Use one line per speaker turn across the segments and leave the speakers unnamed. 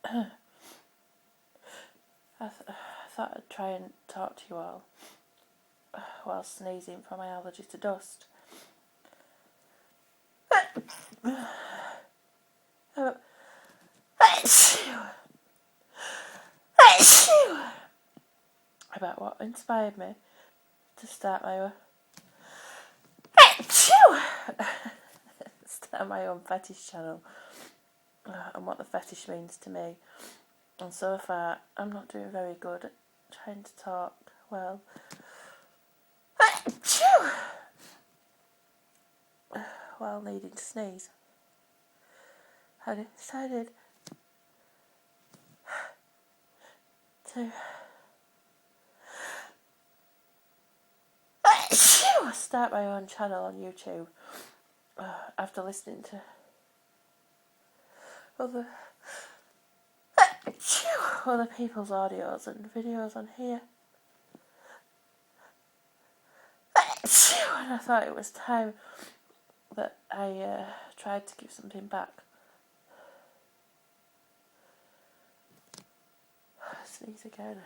I thought I'd try and talk to you all while sneezing from my allergy to dust. About what inspired me to start my own fetish channel, and what the fetish means to me. And so far, I'm not doing very good at trying to talk well. While needing to sneeze. I decided to start my own channel on YouTube after listening to other people's audios and videos on here. And I thought it was time that I tried to give something back. Sneeze again.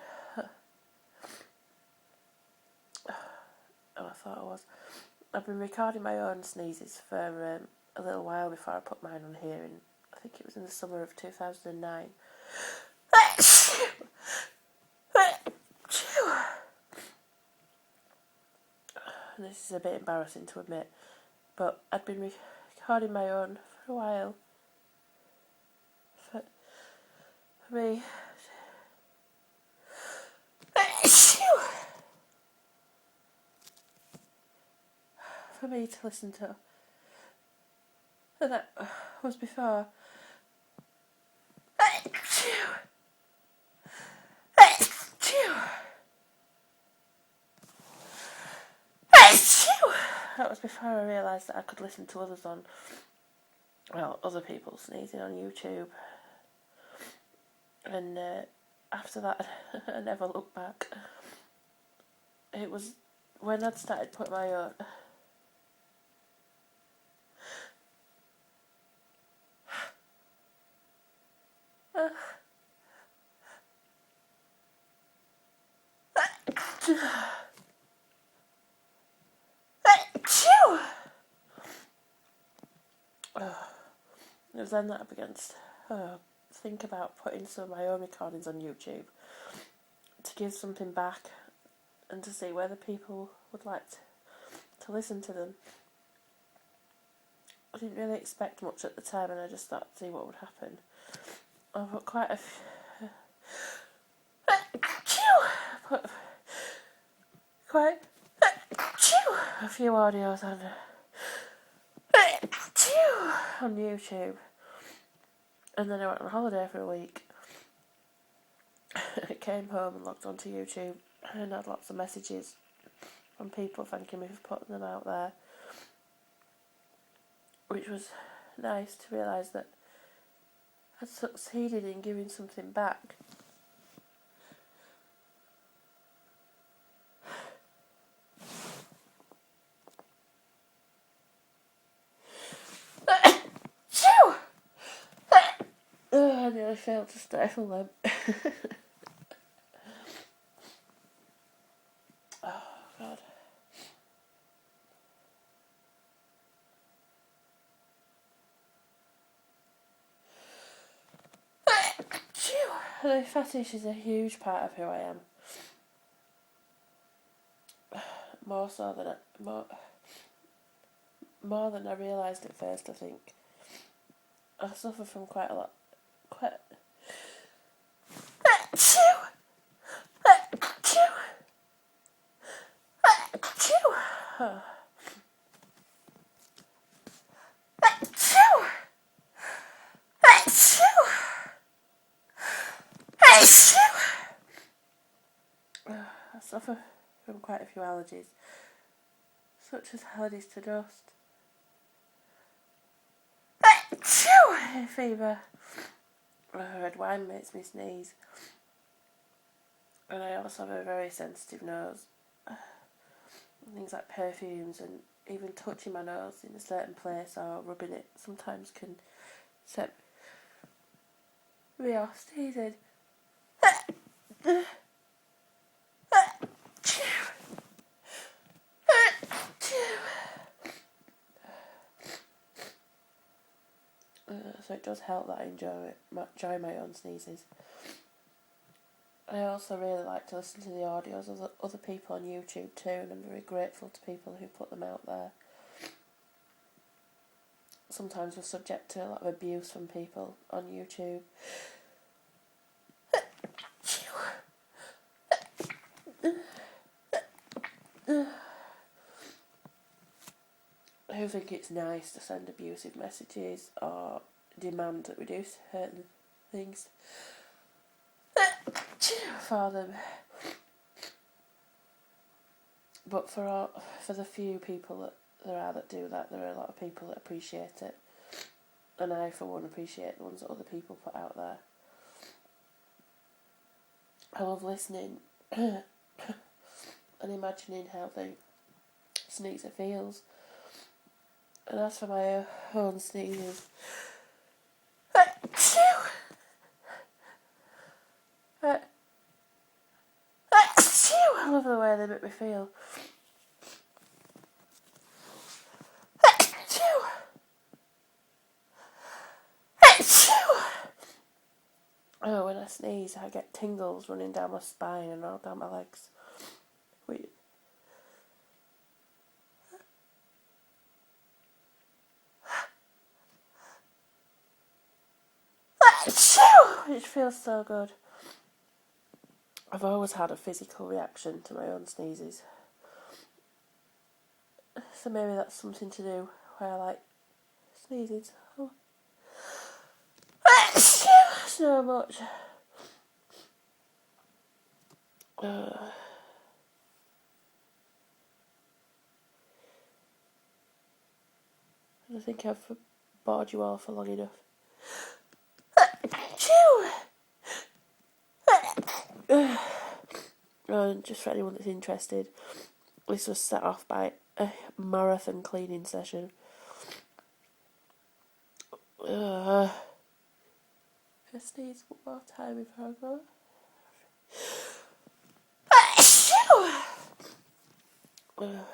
Oh, I thought I was. I've been recording my own sneezes for a little while before I put mine on here, and I think it was in the summer of 2009. And this is a bit embarrassing to admit, but I'd been recording my own for a while. For me. For me to listen to. And that was before. That was before I realised that I could listen to others on, other people sneezing on YouTube. And after that, I never looked back. It was when I'd started putting my own. It was then that I began to think about putting some of my own recordings on YouTube to give something back and to see whether people would like to listen to them. I didn't really expect much at the time, and I just thought to see what would happen. I've got quite a few audios on YouTube, and then I went on holiday for a week. I came home and logged onto YouTube and had lots of messages from people thanking me for putting them out there, which was nice to realise that I'd succeeded in giving something back. I nearly failed to stifle them. Oh, God. The fetish is a huge part of who I am. More than I realised at first, I think. I suffer from quite a lot. I suffer from quite a few allergies, such as allergies to dust, fever, red wine makes me sneeze, and I also have a very sensitive nose. Things like perfumes and even touching my nose in a certain place or rubbing it sometimes can set We are sneezing. So it does help that I enjoy my own sneezes. I also really like to listen to the audios of other people on YouTube too, and I'm very grateful to people who put them out there. Sometimes we're subject to a lot of abuse from people on YouTube. Who think it's nice to send abusive messages or demand that we do certain things for them. But for the few people that there are that do that, there are a lot of people that appreciate it. And I, for one, appreciate the ones that other people put out there. I love listening and imagining how the sneezer feels. And as for my own sneezes, I love the way they make me feel. Oh, when I sneeze, I get tingles running down my spine and all down my legs. Wait. It feels so good. I've always had a physical reaction to my own sneezes. So maybe that's something to do where I like sneezing so much. I think I've bored you all for long enough. And just for anyone that's interested, this was set off by a marathon cleaning session. I sneeze one more time before I go.